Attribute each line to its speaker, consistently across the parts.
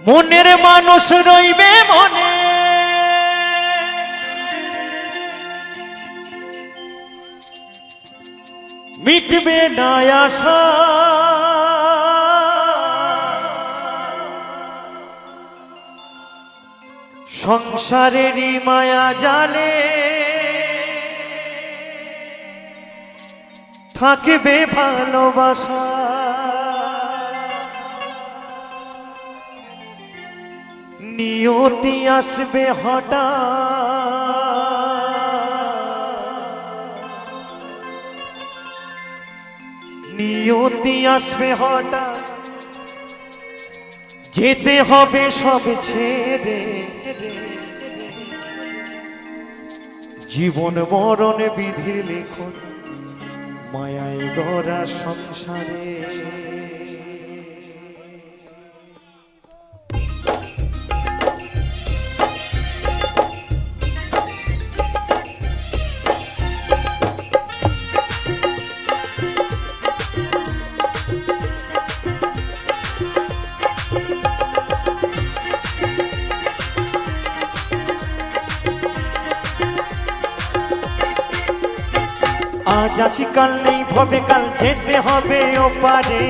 Speaker 1: মনের মানুষ রইবে মনে, মিটবে না আশা। সংসারেরই মায়া জালে থাকবে ভালোবাসা। নিয়তি আসবে হঠাৎ, নিয়তি আসবে হঠাৎ, যেতে হবে সব ছেড়ে। জীবন মরণ বিধির লেখন, মায়ায় গড়া সংসারে। আজ আছি কাল নেই, ভবে কাল যেতে হবে ওপারে।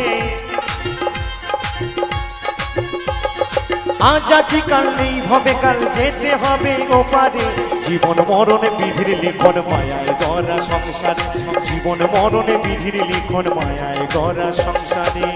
Speaker 1: আজ আছি কাল নেই, ভবে কাল যেতে হবে ওপারে। জীবন মরণে বিধির লিখন, মায়ায় গড়া সংসারে। জীবন মরণে বিধির লিখন, মায়ায় গড়া সংসারে।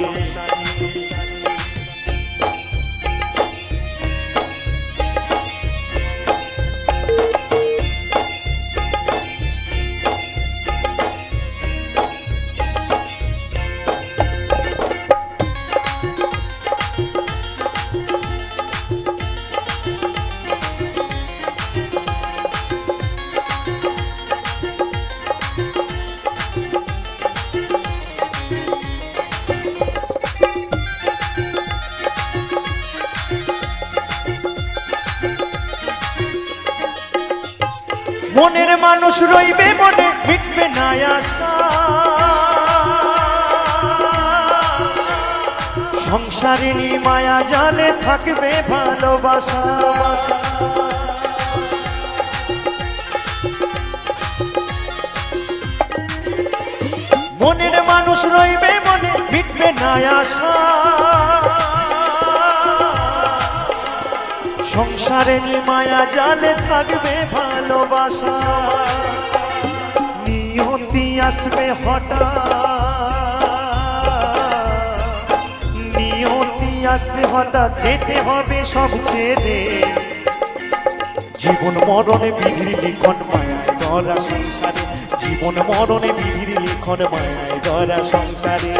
Speaker 1: মনের মানুষ রইবে মনে, মিটবে না আশা। সংসারিনী মায়া জালে থাকবে ভালোবাসা। মনের মানুষ রইবে মনে, মিটবে না আশা। সংসারিনী মায়া জালে থাকবে ভালোবাসা। নিয়তি আসবে হঠাৎ, নিয়তি আসবে হঠাৎ, যেতে হবে সব ছেড়ে। জীবন মরণে বিধির লিখন, মায়ায় গড়া সংসারে। জীবন মরণে বিধির লিখন, মায়ায় গড়া সংসারে।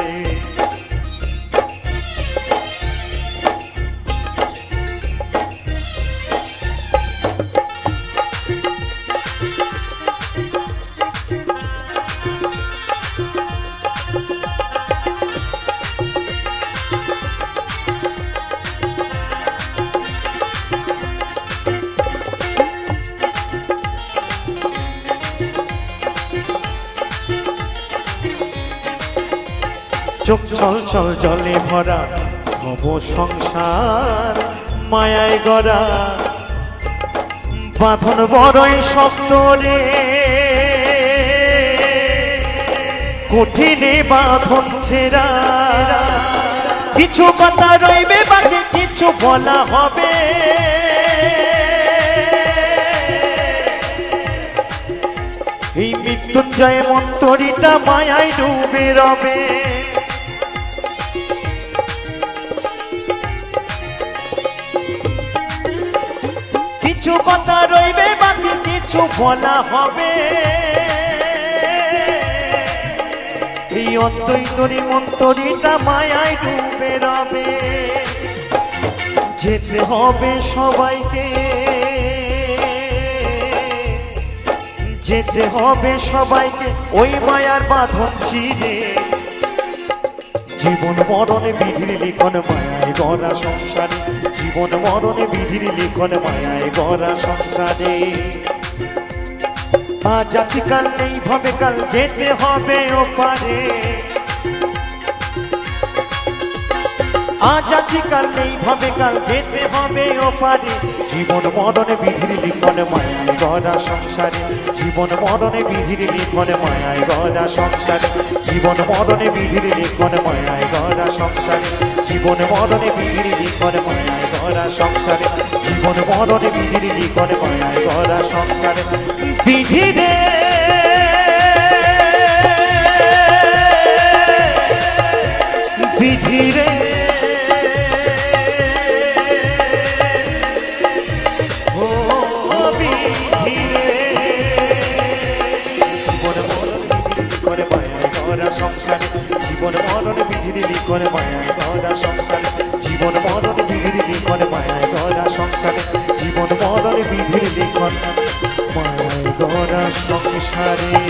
Speaker 1: চোখ চল চল জলে ভরা, ভব সংসার মায়ায় গড়া। বাঁধন বড়ই শক্ত রে, কঠিনে বাঁধন ছেঁড়া। কিছু কথা রইবে বাকি, কিছু বলা হবে। এই মৃত্যুঞ্জয় মন্তরীটা মায়ায় ডুবে রবে। কিছু কথা রইবে বাকি, কিছু বলা হবে। এই অন্তরী মন্তরীটা মায়ায় ডুবে রবে। যেতে হবে সবাইকে, যেতে হবে সবাইকে ওই মায়ার বাঁধন ছিঁড়ে। জীবন মরণে বিধির লিখন, মায়ায় গড়া সংসারে। জীবন মরণে বিধির লিখন, মায়ায় গড়া সংসারে। আজ আছি কাল নেই, ভবে কাল যেতে হবে ওপারে। আজ আছি কাল নেই ভাবে কাল যেতে হবে ওপারে জীবন মরণে বিধির লিখন মায়ায় গড়া সংসারে জীবন মরণে বিধির লিখন মায়ায় গড়া সংসারে জীবন মরণে বিধির লিখন মায়ায় গড়া সংসারে জীবন মরণে বিধির লিখন মায়ায় গড়া সংসারে জীবন মরণে বিধির লিখন মায়ায় গড়া সংসারে বিধিরে বিধিরে সংসারে জীবন মরণ বিধির লিখন মায়ায় গড়া সংসারে জীবন মরণ বিধির লিখন মায়ায় গড়া সংসারে জীবন মরণ বিধির লিখন মায়ায় গড়া সংসারে